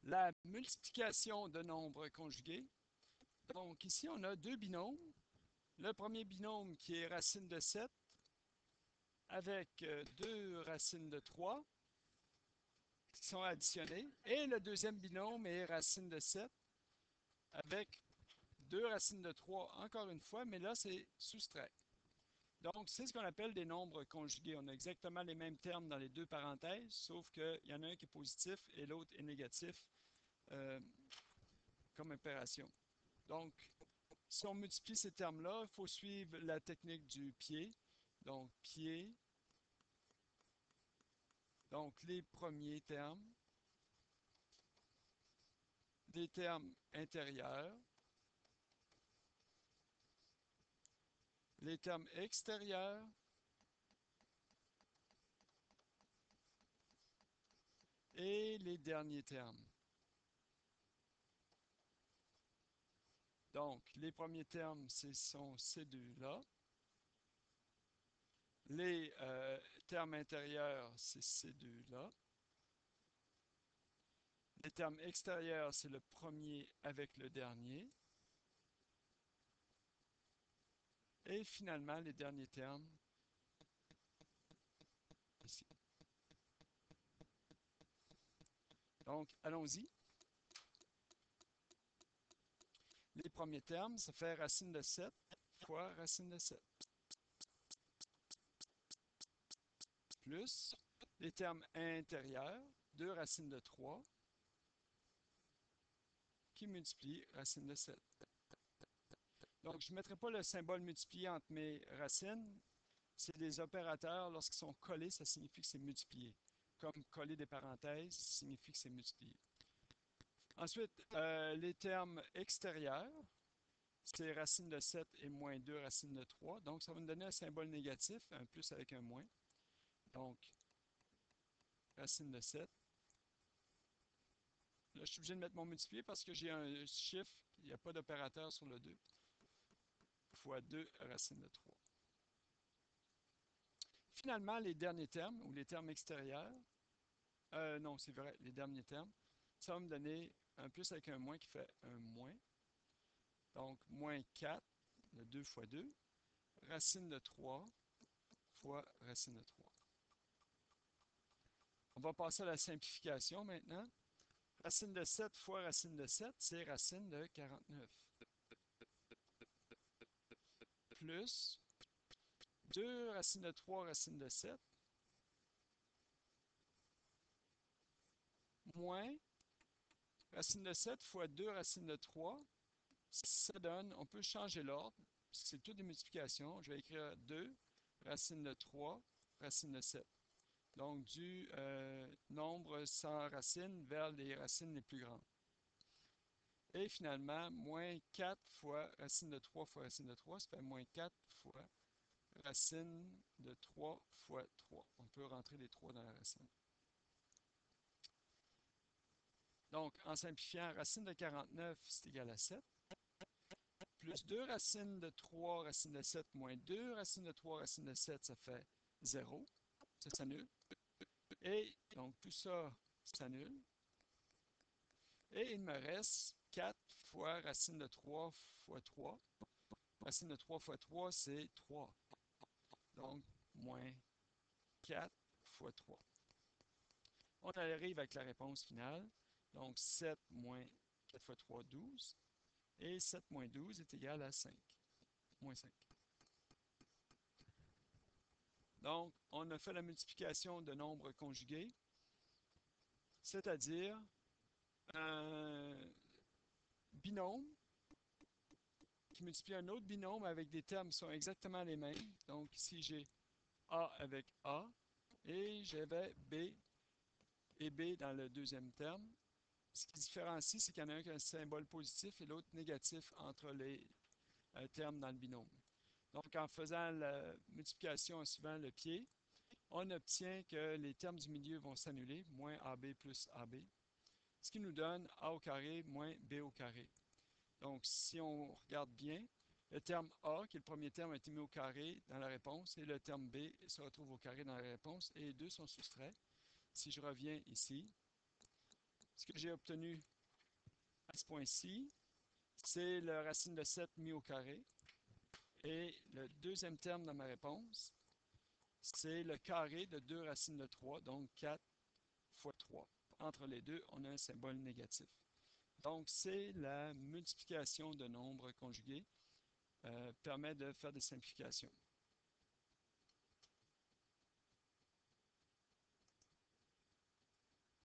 la multiplication de nombres conjugués. Donc ici, on a deux binômes. Le premier binôme qui est racine de 7 avec deux racines de 3 qui sont additionnées. Et le deuxième binôme est racine de 7 avec deux racines de 3 encore une fois, mais là, c'est soustrait. Donc, c'est ce qu'on appelle des nombres conjugués. On a exactement les mêmes termes dans les deux parenthèses, sauf qu'il y en a un qui est positif et l'autre est négatif euh, comme opération. Donc, si on multiplie ces termes-là, il faut suivre la technique du pied. Donc, pied. Donc, les premiers termes, des termes intérieurs, les termes extérieurs, et les derniers termes. Donc, les premiers termes, ce sont ces deux-là. Les termes intérieurs, c'est ces deux-là. Les termes extérieurs, c'est le premier avec le dernier. Et finalement, les derniers termes, ici. Donc, allons-y. Les premiers termes, ça fait racine de 7 fois racine de 7. Plus les termes intérieurs, 2 racines de 3, qui multiplient racine de 7. Donc, je ne mettrai pas le symbole multiplié entre mes racines. C'est des opérateurs, lorsqu'ils sont collés, ça signifie que c'est multiplié. Comme coller des parenthèses signifie que c'est multiplié. Ensuite, les termes extérieurs, c'est racine de 7 et moins 2 racine de 3. Donc, ça va nous donner un symbole négatif, un plus avec un moins. Donc, racine de 7. Là, je suis obligé de mettre mon multiplié parce que j'ai un chiffre, il n'y a pas d'opérateur sur le 2. Fois 2 racine de 3. Finalement, les derniers termes, ou les termes extérieurs, non, c'est vrai, les derniers termes, ça va me donner un plus avec un moins qui fait un moins. Donc, moins 4, le 2 fois 2, racine de 3 fois racine de 3. On va passer à la simplification maintenant. Racine de 7 fois racine de 7, c'est racine de 49. Plus 2 racine de 3 racine de 7, moins racine de 7 fois 2 racine de 3, ça donne, on peut changer l'ordre, c'est toutes des multiplications. Je vais écrire 2 racine de 3 racine de 7. Donc, du nombre sans racines vers les racines les plus grandes. Et finalement, moins 4 fois racine de 3 fois racine de 3, ça fait moins 4 fois racine de 3 fois 3. On peut rentrer les 3 dans la racine. Donc, en simplifiant, racine de 49, c'est égal à 7. Plus 2 racines de 3 racine de 7 moins 2 racine de 3 racine de 7, ça fait 0. Ça s'annule. Et donc, tout ça s'annule. Et il me reste 4 fois racine de 3 fois 3. Racine de 3 fois 3, c'est 3. Donc, moins 4 fois 3. On arrive avec la réponse finale. Donc, 7 moins 4 fois 3, 12. Et 7 moins 12 est égal à 5. Moins 5. Donc, on a fait la multiplication de nombres conjugués, c'est-à-dire un binôme qui multiplie un autre binôme avec des termes qui sont exactement les mêmes. Donc, ici, j'ai A avec A et j'avais B et B dans le deuxième terme. Ce qui différencie, c'est qu'il y en a un qui a un symbole positif et l'autre négatif entre les termes dans le binôme. Donc, en faisant la multiplication en suivant le pied, on obtient que les termes du milieu vont s'annuler, moins AB plus AB, ce qui nous donne A au carré moins B au carré. Donc, si on regarde bien, le terme A, qui est le premier terme, a été mis au carré dans la réponse, et le terme B se retrouve au carré dans la réponse, et les deux sont soustraits. Si je reviens ici, ce que j'ai obtenu à ce point-ci, c'est la racine de 7 mis au carré. Et le deuxième terme dans ma réponse, c'est le carré de 2 racines de 3, donc 4 fois 3. Entre les deux, on a un symbole négatif. Donc, c'est la multiplication de nombres conjugués permet de faire des simplifications.